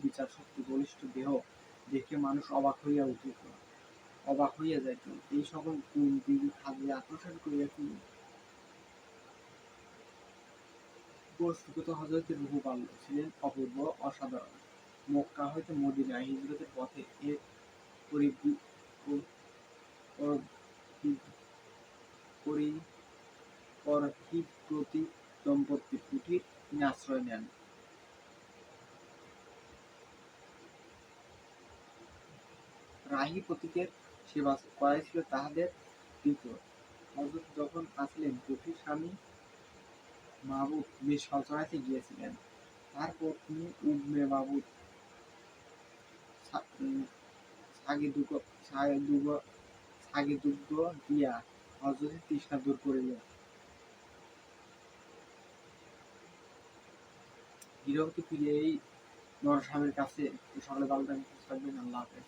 বিচার শক্তি বলিষ্ঠ দেহ দেখে মানুষ অবাক হইয়া যাইত। এই সকল গুণ বিবি খাদিজা আত্মসাৎ করিয়া বস্তুগত হযরত রূহ বাল্য ছিলেন অপূর্ব অসাধারণ। মক্কা হইতে মদীনায় হিজরতের পথে এক পরহিতব্রতী দম্পতির কুটির তিনি আশ্রয় নেন। রাহী পথিকের সেবা করাই ছিল তাহাদের কৃত্য। হযরত যখন আসলেন কুঠির স্বামী মাহবুব মিশকাল চড়াইতে গিয়েছিলেন। তার পত্নী উম্মে মাহবুব ছাগি-দুগ্ধ দিয়া হযরতের তৃষ্ণা দূর করিলেন। গৃহবধূ ফিরে এই নরস্বামীর কাছে সকলে ভালো থাকবেন, সুস্থ থাকবেন। আল্লাহ হাফেজ।